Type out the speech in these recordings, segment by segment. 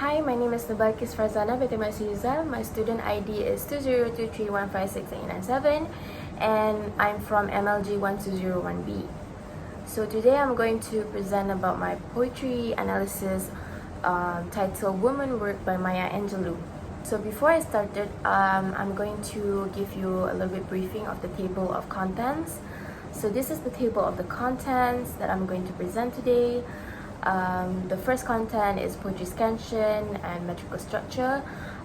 Hi, my name is Nabalkis Farzana Fatima Rizal. My student ID is 20231568997 and I'm from MLG 1201B. So today I'm going to present about my poetry analysis titled Woman Work by Maya Angelou. So before I started, I'm going to give you a little bit briefing of the table of contents. So this is the table of the contents that I'm going to present today. The first content is poetry scansion and metrical structure.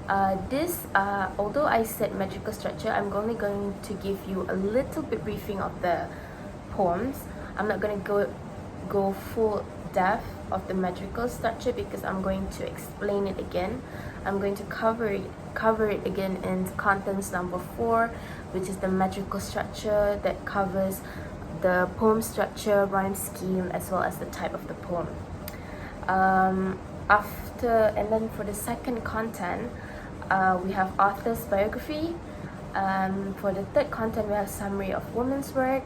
Although I said metrical structure, I'm only going to give you a little bit briefing of the poems. I'm not going to go full depth of the metrical structure because I'm going to explain it again. I'm going to cover it again in contents number 4, which is the metrical structure that covers the poem structure, rhyme scheme, as well as the type of the poem. And then for the second content, we have author's biography. For the third content, we have summary of women's work,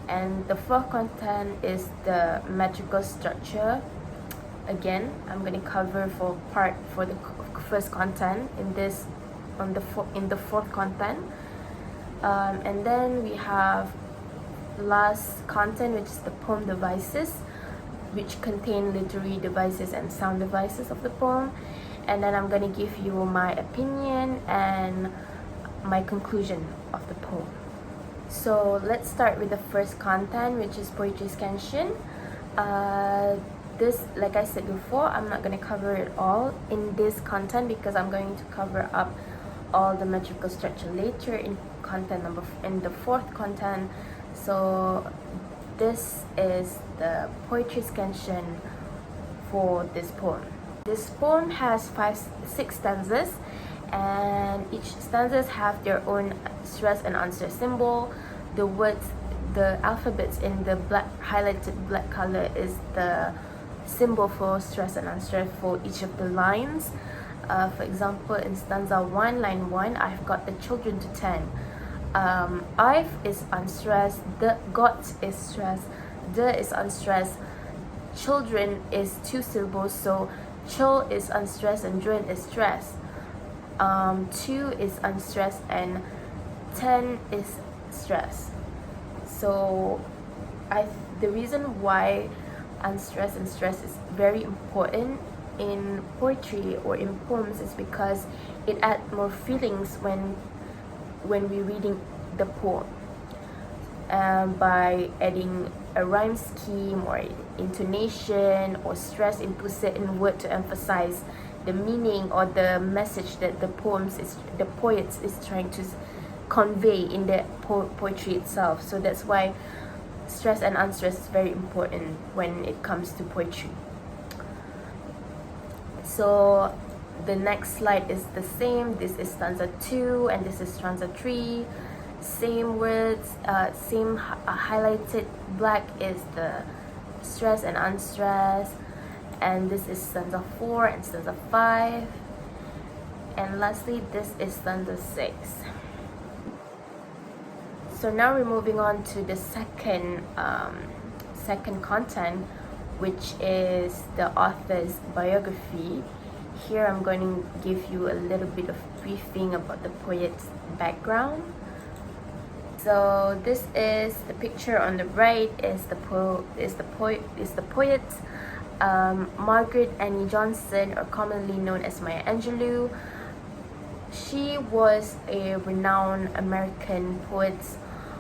and the fourth content is the metrical structure. Again, I'm going to cover for the first content in the fourth content, and then we have last content, which is the poem devices, which contain literary devices and sound devices of the poem. And then I'm going to give you my opinion and my conclusion of the poem. So let's start with the first content, which is poetry scansion. This, like I said before, I'm not going to cover it all in this content because I'm going to cover up all the metrical structure later in the fourth content. So this is the poetry scansion for this poem. This poem has 6 stanzas, and each stanzas have their own stress and unstressed symbol. The words, the alphabets in the highlighted black color is the symbol for stress and unstress for each of the lines. For example, in stanza 1, line 1, I've got the children to tend. I've is unstressed, the got is stressed, the is unstressed, children is 2 syllables, so chil is unstressed and dren is stressed. 2 is unstressed and 10 is stressed. So the reason why unstressed and stress is very important in poetry or in poems is because it adds more feelings when we're reading the poem, by adding a rhyme scheme or intonation or stress into certain word to emphasize the meaning or the message that the poet is trying to convey in the poetry itself. So that's why stress and unstress is very important when it comes to poetry. So the next slide is the same. This is stanza 2 and this is stanza 3. Same words, same highlighted black is the stress and unstress, and this is stanza 4 and stanza 5, and lastly this is stanza 6. So now we're moving on to the second content, which is the author's biography. Here I'm going to give you a little bit of briefing about the poet's background. So this is the picture on the right is the poet Margaret Annie Johnson, or commonly known as Maya Angelou. She was a renowned American poet,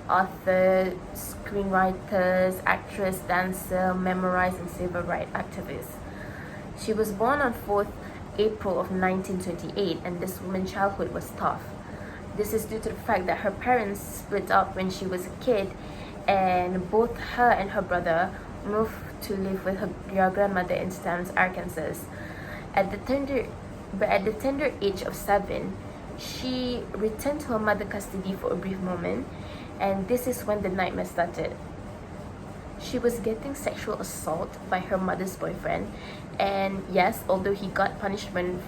author, screenwriter, actress, dancer, memorized, and civil rights activist. She was born on 4th April of 1928, and this woman's childhood was tough. This is due to the fact that her parents split up when she was a kid, and both her and her brother moved to live with her grandmother in Stans, Arkansas. At the tender age of 7, she returned to her mother's custody for a brief moment, and this is when the nightmare started. She was getting sexual assault by her mother's boyfriend, and yes, although he got punishment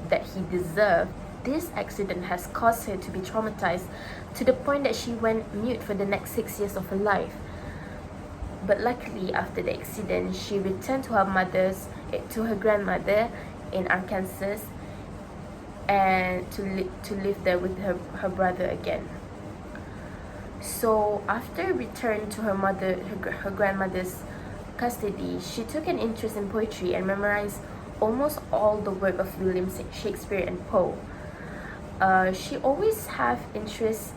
that he deserved, this accident has caused her to be traumatized to the point that she went mute for the next 6 years of her life. But luckily, after the accident, she returned to her grandmother in Arkansas and to live there with her brother again. So after return to her grandmother's custody, she took an interest in poetry and memorized almost all the work of William Shakespeare and Poe. She always had interest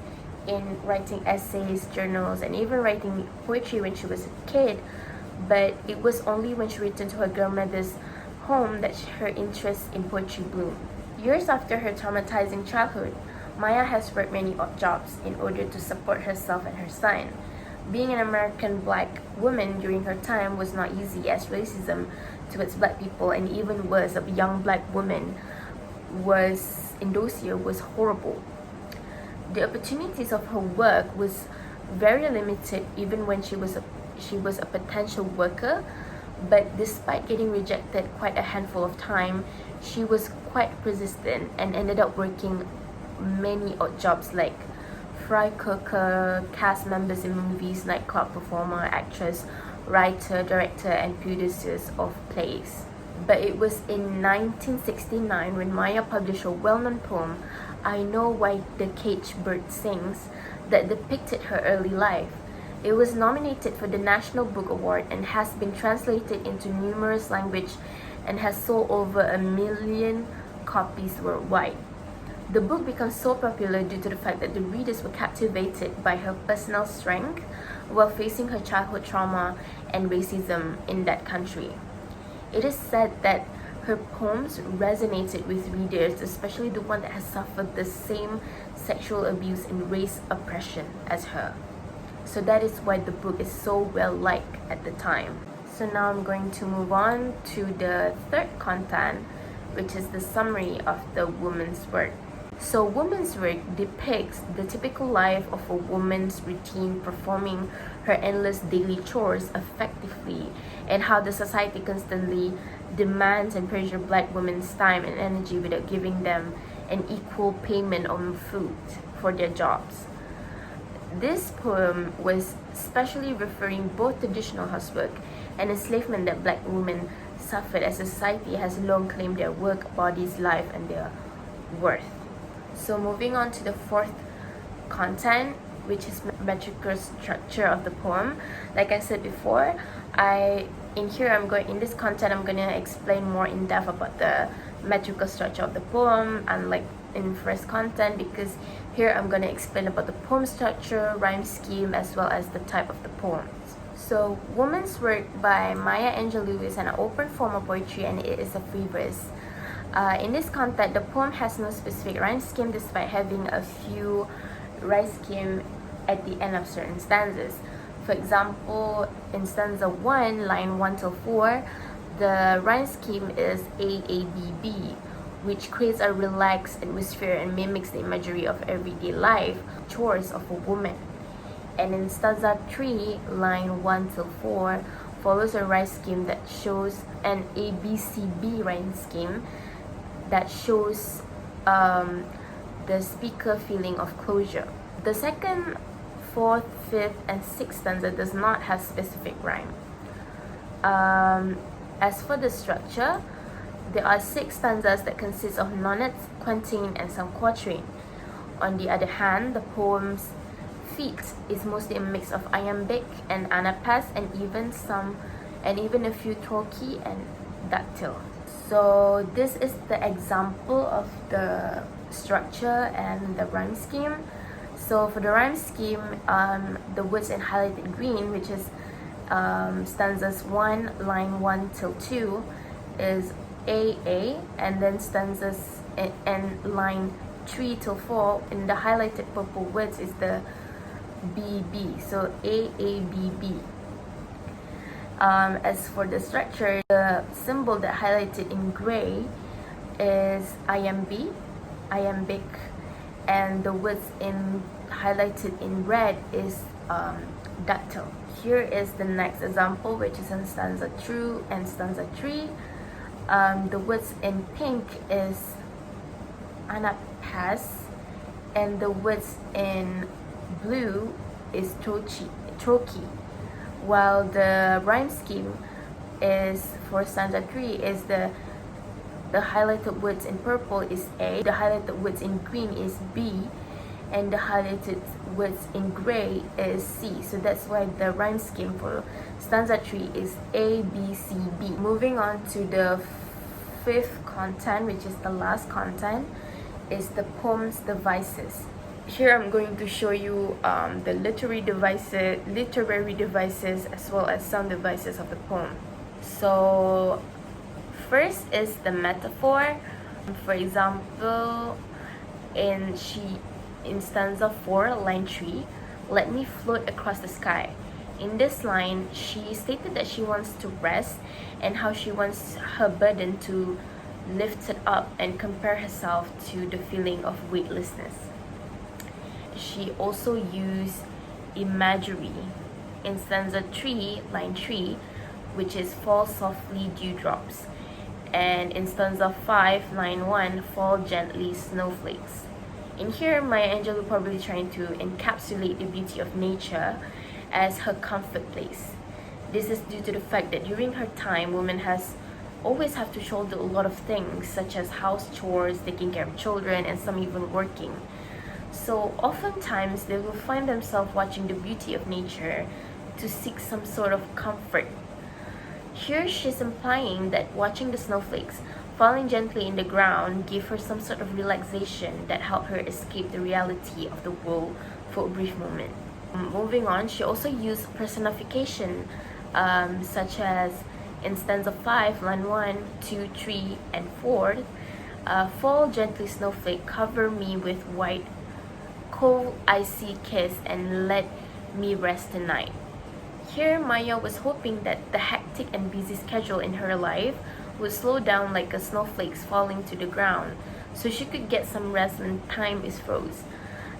in writing essays, journals, and even writing poetry when she was a kid, but it was only when she returned to her grandmother's home that her interest in poetry bloomed. Years after her traumatizing childhood, Maya has worked many odd jobs in order to support herself and her son. Being an American black woman during her time was not easy, as racism towards black people, and even worse, a young black woman in those years was horrible. The opportunities of her work was very limited even when she was a potential worker, but despite getting rejected quite a handful of times, she was quite persistent and ended up working many odd jobs like fry cooker, cast members in movies, nightclub performer, actress, writer, director, and producers of plays. But it was in 1969 when Maya published a well-known poem, I Know Why the Caged Bird Sings, that depicted her early life. It was nominated for the National Book Award and has been translated into numerous languages and has sold over 1 million copies worldwide. The book became so popular due to the fact that the readers were captivated by her personal strength while facing her childhood trauma and racism in that country. It is said that her poems resonated with readers, especially the one that has suffered the same sexual abuse and race oppression as her. So that is why the book is so well liked at the time. So now I'm going to move on to the third content, which is the summary of the woman's work. So woman's work depicts the typical life of a woman's routine, performing her endless daily chores effectively, and how the society constantly demands and pressures black women's time and energy without giving them an equal payment on food for their jobs. This poem was especially referring both traditional housework and enslavement that black women suffered, as society has long claimed their work, bodies, life, and their worth. So moving on to the fourth content, which is metrical structure of the poem. Like I said before, in this content I'm gonna explain more in depth about the metrical structure of the poem, unlike in first content, because here I'm gonna explain about the poem structure, rhyme scheme, as well as the type of the poems. So Woman's Work by Maya Angelou is an open form of poetry, and it is a free verse. In this content, the poem has no specific rhyme scheme, despite having a few rhyme scheme at the end of certain stanzas. For example, in stanza 1, line 1 till 4, the rhyme scheme is AABB, which creates a relaxed atmosphere and mimics the imagery of everyday life, chores of a woman. And in stanza 3, line 1 till 4, follows a rhyme scheme that shows an ABCB rhyme scheme that shows the speaker feeling of closure. The second, fourth, fifth, and sixth stanza does not have specific rhyme. As for the structure, there are 6 stanzas that consist of nonnets, quatrain, and some quatrain. On the other hand, the poem's feet is mostly a mix of iambic and anapaes, and even a few trochee and dactyl. So this is the example of the structure and the rhyme scheme. So for the rhyme scheme, the words in highlighted green, which is stanzas 1, line 1 till 2, is AA, and then stanzas and line 3 till 4 in the highlighted purple words is the BB, so AABB. As for the structure, the symbol that highlighted in gray is iambic, and the words highlighted in red is dactyl. Here is the next example, which is in stanza 2 and stanza 3. The words in pink is anapaes, and the words in blue is trochee, while the rhyme scheme is for stanza 3 is the The highlighted words in purple is A, the highlighted words in green is B, and the highlighted words in gray is C. So that's why the rhyme scheme for stanza 3 is A, B, C, B. Moving on to the fifth content, which is the last content, is the poem's devices. Here I'm going to show you the literary devices as well as sound devices of the poem. So first is the metaphor. For example, in stanza 4, line 3, let me float across the sky. In this line, she stated that she wants to rest and how she wants her burden to lift it up and compare herself to the feeling of weightlessness. She also used imagery in stanza 3, line 3, which is fall softly dewdrops, and in stanza 5, line 1, fall gently snowflakes. In here, Maya Angelou probably trying to encapsulate the beauty of nature as her comfort place. This is due to the fact that during her time, women always have to shoulder a lot of things such as house chores, taking care of children, and some even working. So oftentimes they will find themselves watching the beauty of nature to seek some sort of comfort. Here she's implying that watching the snowflakes falling gently in the ground gave her some sort of relaxation that helped her escape the reality of the world for a brief moment. Moving on, she also used personification such as in stanza 5, line 1, 2, 3, and 4, fall gently snowflake, cover me with white, cold icy kiss, and let me rest tonight. Here, Maya was hoping that the hectic and busy schedule in her life would slow down like a snowflakes falling to the ground, so she could get some rest when time is froze.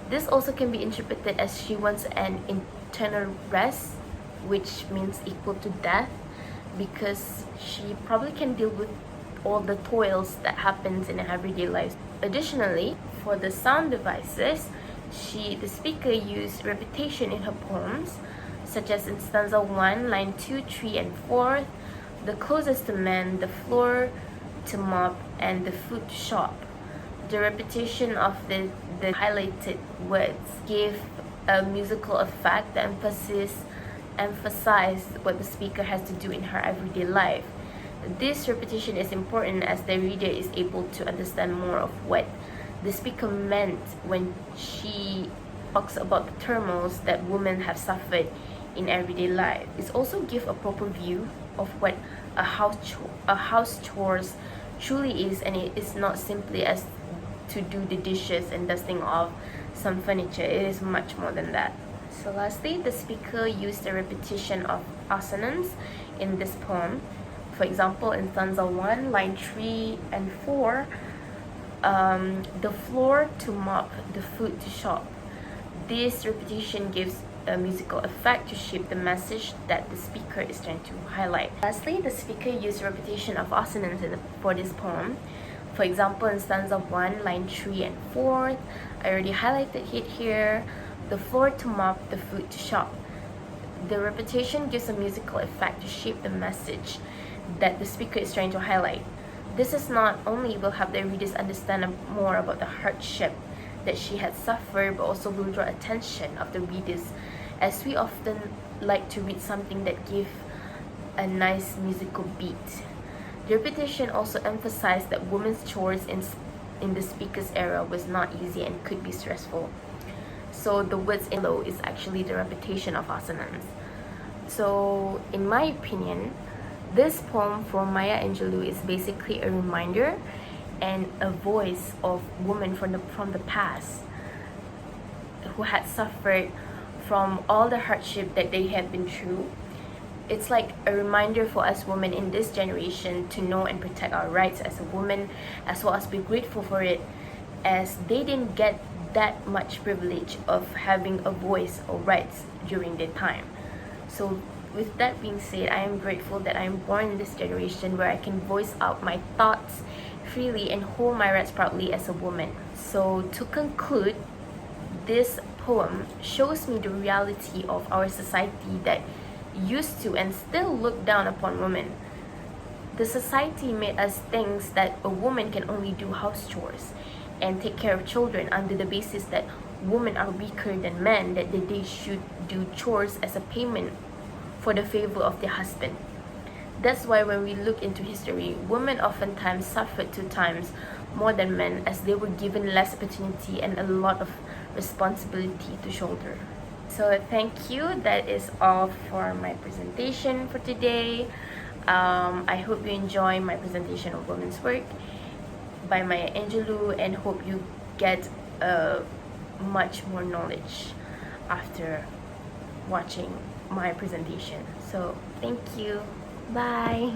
This also can be interpreted as she wants an internal rest, which means equal to death, because she probably can deal with all the toils that happens in her everyday life. Additionally, for the sound devices, the speaker used repetition in her poems, such as in stanza 1, line 2, 3, and 4, the closest to man, the floor to mop, and the food to shop. The repetition of the highlighted words gave a musical effect. The emphasized what the speaker has to do in her everyday life. This repetition is important as the reader is able to understand more of what the speaker meant when she talks about the turmoils that women have suffered in everyday life. It also gives a proper view of what a house chores truly is, and it is not simply as to do the dishes and dusting off some furniture. It is much more than that. So lastly, the speaker used the repetition of assonance in this poem. For example, in stanza 1, line 3 and 4, the floor to mop, the food to shop. This repetition gives a musical effect to shape the message that the speaker is trying to highlight. Lastly, the speaker used repetition of assonance for this poem. For example, in stanza 1, line 3 and 4, I already highlighted it here, the floor to mop, the food to shop. The repetition gives a musical effect to shape the message that the speaker is trying to highlight. This is not only will help the readers understand more about the hardship that she had suffered, but also will draw attention of the readers, as we often like to read something that gives a nice musical beat. The repetition also emphasized that women's chores in the speaker's era was not easy and could be stressful. So the words in below is actually the repetition of assonance. So in my opinion, this poem from Maya Angelou is basically a reminder and a voice of women from the past who had suffered from all the hardship that they had been through. It's like a reminder for us women in this generation to know and protect our rights as a woman, as well as be grateful for it, as they didn't get that much privilege of having a voice or rights during their time. So with that being said, I am grateful that I am born in this generation where I can voice out my thoughts freely and hold my rights proudly as a woman. So to conclude, this poem shows me the reality of our society that used to and still look down upon women. The society made us think that a woman can only do house chores and take care of children under the basis that women are weaker than men, that they should do chores as a payment for the favor of their husband. That's why when we look into history, women oftentimes suffered 2 times more than men, as they were given less opportunity and a lot of responsibility to shoulder. So thank you. That is all for my presentation for today. I hope you enjoy my presentation of women's work by Maya Angelou, and hope you get much more knowledge after watching my presentation. So thank you. Bye.